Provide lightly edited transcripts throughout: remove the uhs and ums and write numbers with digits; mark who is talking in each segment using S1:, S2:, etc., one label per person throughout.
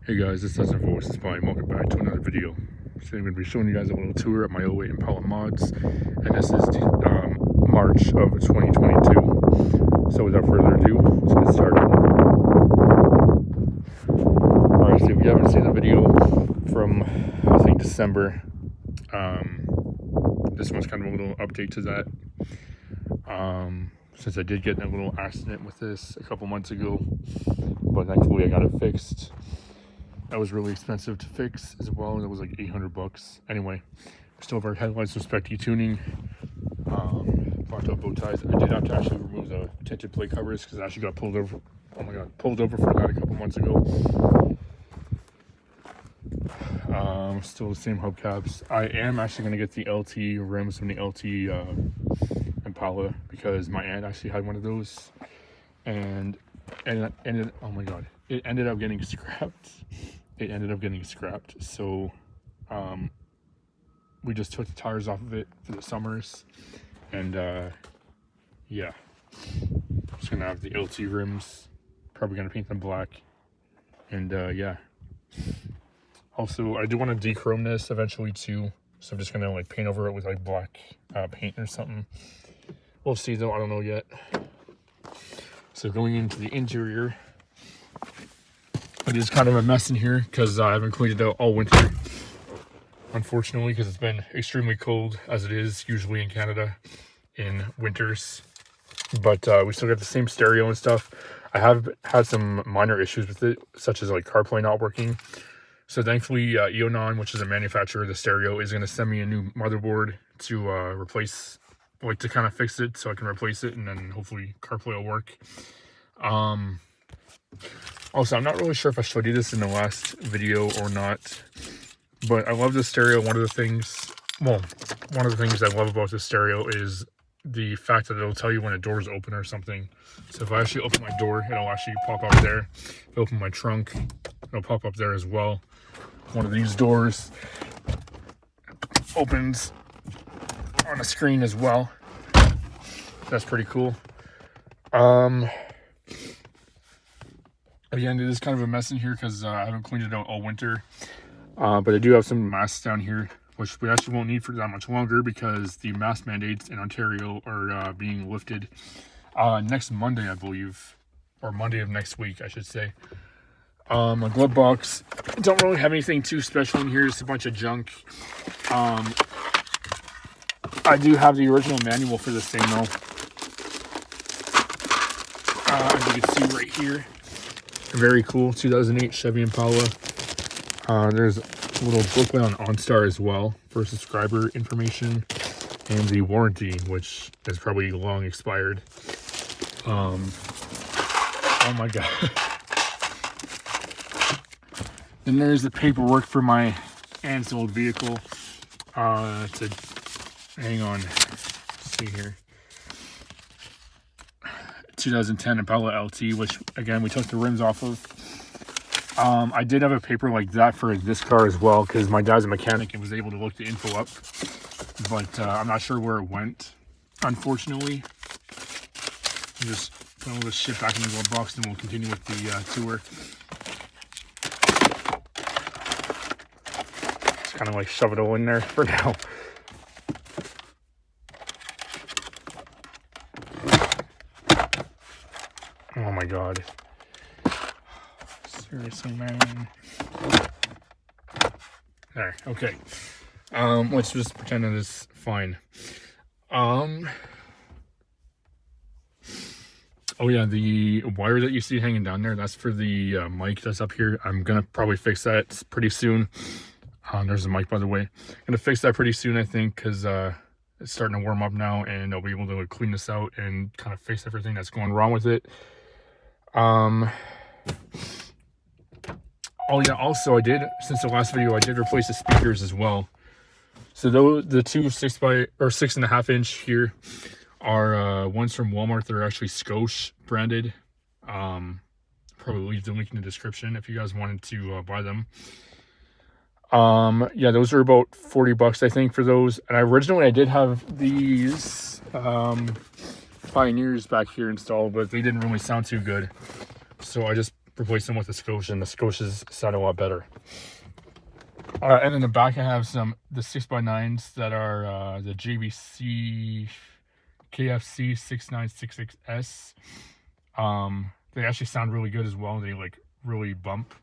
S1: Hey guys, this is Voice is Spy, and welcome back to another video. Today I'm going to be showing you guys a little tour at my 08 Impala mods, and this is the March of 2022. So without further ado, let's get started. Alright, so if you haven't seen the video from, I think, December, this one's kind of a little update to that. Since I did get in a little accident with this a couple months ago, but thankfully I got it fixed. That was really expensive to fix as well. It was like 800 bucks. Anyway, still have our headlights with spec tuning. Locked up bow ties. I did have to actually remove the tinted plate covers because I actually got pulled over. Oh my god, pulled over for that a couple months ago. Still the same hubcaps. I am actually going to get the LT rims from the LT Impala because my aunt actually had one of those, and it ended, oh my god, it ended up getting scrapped. So we just took the tires off of it for the summers, and yeah, just gonna have the LT rims, probably gonna paint them black, and yeah. Also, I do want to de-chrome this eventually too, so I'm just gonna like paint over it with like black paint or something. We'll see though, I don't know yet. So going into the interior, it is kind of a mess in here because I haven't cleaned it out all winter, unfortunately, because it's been extremely cold as it is usually in Canada in winters. But we still got the same stereo and stuff. I have had some minor issues with it, such as like CarPlay not working. So thankfully, Ionon, which is a manufacturer of the stereo, is going to send me a new motherboard to replace, like to kind of fix it so I can replace it, and then hopefully CarPlay will work. Also, I'm not really sure if I showed you this in the last video or not, but I love the stereo. One of the things I love about the stereo is the fact that it'll tell you when a door is open or something. So if I actually open my door, it'll actually pop up there. If I open my trunk, it'll pop up there as well. One of these doors opens on a screen as well. That's pretty cool. Again, it is kind of a mess in here because I haven't cleaned it out all winter. But I do have some masks down here, which we actually won't need for that much longer because the mask mandates in Ontario are being lifted next Monday, I believe, or Monday of next week, I should say. My glove box, I don't really have anything too special in here. It's a bunch of junk. I do have the original manual for this thing though. As you can see right here. Very cool 2008 Chevy Impala. There's a little booklet on OnStar as well for subscriber information, and the warranty, which is probably long expired. Oh my god. Then there's the paperwork for my aunt's old vehicle. Hang on, let's see here. 2010 Impala LT, which again we took the rims off of. I did have a paper like that for this car as well because my dad's a mechanic and was able to look the info up, but I'm not sure where it went, unfortunately. Just put all this shit back in the glove box and we'll continue with the tour. Just kind of like shove it all in there for now. Oh my god. Seriously, man. There, okay. Let's just pretend that it's fine. Oh yeah, the wire that you see hanging down there, that's for the mic that's up here. I'm gonna probably fix that pretty soon. There's the mic, by the way. I'm gonna fix that pretty soon, I think, because it's starting to warm up now, and I'll be able to clean this out and kind of fix everything that's going wrong with it. Oh yeah, also I did, since the last video, I did replace the speakers as well. So those, the two 6.5 inch here are ones from Walmart. They're actually Scosche branded. Probably leave the link in the description if you guys wanted to buy them. Yeah, those are about 40 bucks, I think, for those. And I did have these Pioneers back here installed, but they didn't really sound too good. So I just replace them with the Scotia, and the Scotias sound a lot better. And in the back I have the 6x9s that are the JVC KFC 6966S. They actually sound really good as well. They like really bump.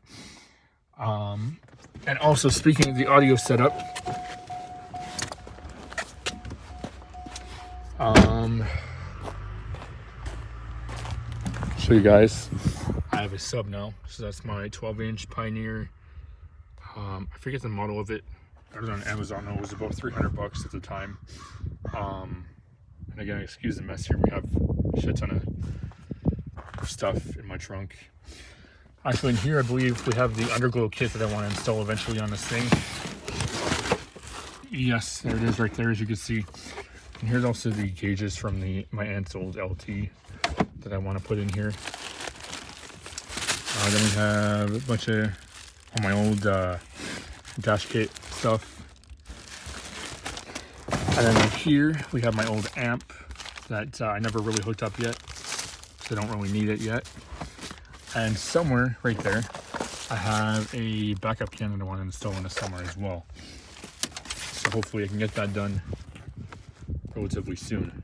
S1: And also, speaking of the audio setup, show you guys, I have a sub now. So that's my 12-inch Pioneer. I forget the model of it. I was on Amazon. It was about $300 at the time. And again, excuse the mess here. We have a shit ton of stuff in my trunk. Actually, in here, I believe we have the underglow kit that I want to install eventually on this thing. Yes, there it is right there, as you can see. And here's also the gauges from my aunt's old LT that I want to put in here. Then we have a bunch of my old dash kit stuff. And then right here, we have my old amp that I never really hooked up yet, so I don't really need it yet. And somewhere right there, I have a backup can that I want to install in the summer as well. So hopefully I can get that done relatively soon.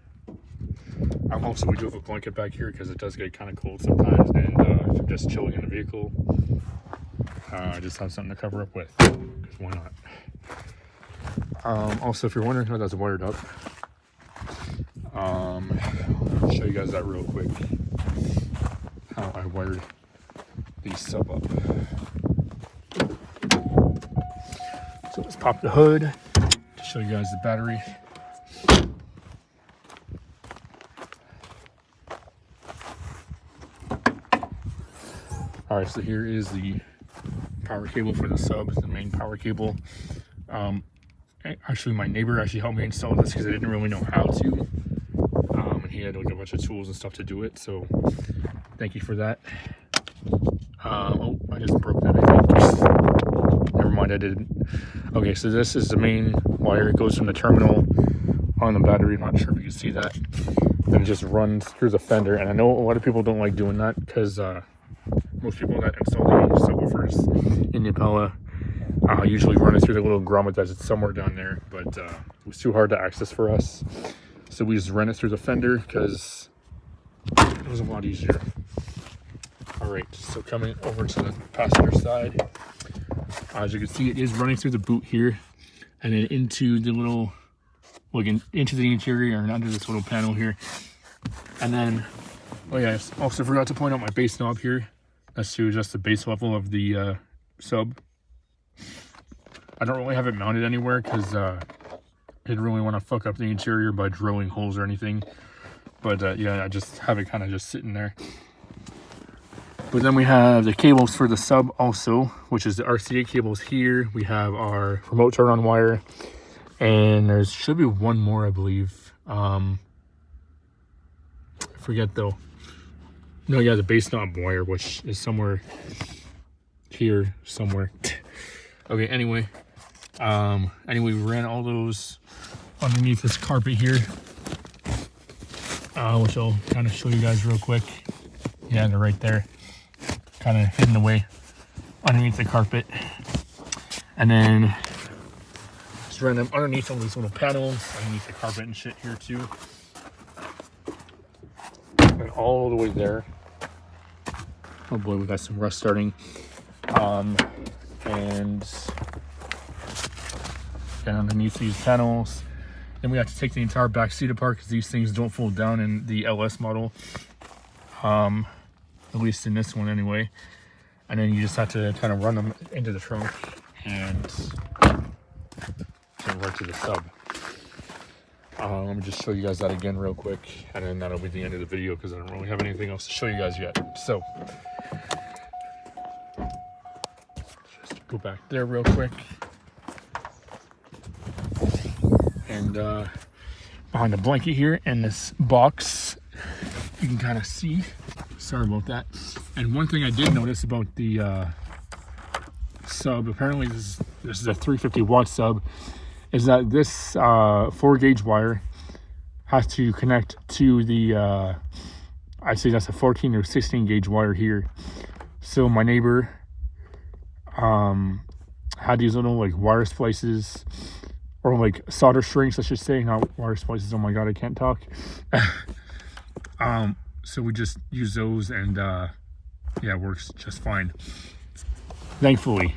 S1: Also, we do have a blanket back here because it does get kind of cold sometimes, and if I'm just chilling in the vehicle, I just have something to cover up with, because why not? Also, if you're wondering how that's wired up, I'll show you guys that real quick, how I wired the sub up. So let's pop the hood to show you guys the battery. Alright, so here is the power cable for the sub, the main power cable. Actually, my neighbor actually helped me install this because I didn't really know how to. And he had like a bunch of tools and stuff to do it, so thank you for that. Oh, I just broke that, I think. Never mind, I didn't. Okay, so this is the main wire. It goes from the terminal on the battery. I'm not sure if you can see that. Then it just runs through the fender. And I know a lot of people don't like doing that because most people that install the subwoofers in the Impala usually run it through the little grommet that's somewhere down there. But it was too hard to access for us. So we just ran it through the fender because it was a lot easier. Alright, so coming over to the passenger side, as you can see, it is running through the boot here and then into the little, into the interior and under this little panel here. And then, oh yeah, I also forgot to point out my bass knob here. That's to adjust the bass level of the sub. I don't really have it mounted anywhere because I didn't really want to fuck up the interior by drilling holes or anything. But yeah, I just have it kind of just sitting there. But then we have the cables for the sub also, which is the RCA cables here. We have our remote turn on wire, and there should be one more, I believe. I forget though. No, yeah, the bass knob wire, which is somewhere here, somewhere. Okay, anyway, we ran all those underneath this carpet here, which I'll kind of show you guys real quick. Yeah, they're right there, kind of hidden away underneath the carpet. And then just ran them underneath all these little panels, underneath the carpet and shit here too. And all the way there. Oh boy, we got some rust starting. And then underneath these panels. Then we have to take the entire back seat apart because these things don't fold down in the LS model. At least in this one anyway. And then you just have to kind of run them into the trunk and get right to the sub. Let me just show you guys that again real quick, and then that'll be the end of the video because I don't really have anything else to show you guys yet. So just go back there real quick, and behind the blanket here and this box, you can kind of see. Sorry about that. And one thing I did notice about the sub, apparently this is a 350 watt sub, is that this 4-gauge wire has to connect to the, I say that's a 14 or 16 gauge wire here. So my neighbor had these little like wire splices, or like solder strings, I should say, not wire splices. Oh my god, I can't talk. So we just use those, and yeah, it works just fine, thankfully.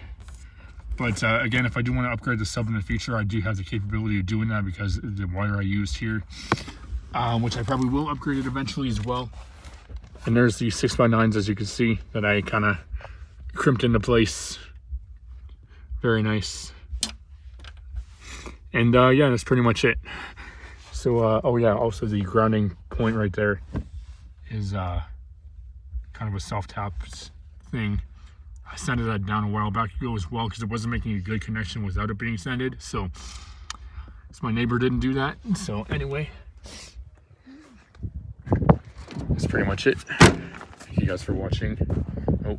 S1: But again, if I do want to upgrade the sub in the future, I do have the capability of doing that because of the wire I used here, which I probably will upgrade it eventually as well. And there's the 6x9s, as you can see, that I kind of crimped into place. Very nice. And yeah, that's pretty much it. So oh yeah, also the grounding point right there is kind of a self-tap thing. I sanded that down a while back ago as well because it wasn't making a good connection without it being sanded. So my neighbor didn't do that. So anyway, that's pretty much it. Thank you guys for watching. Oh,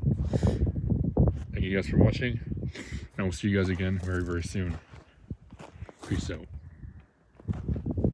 S1: thank you guys for watching, and we'll see you guys again very, very soon. Peace out.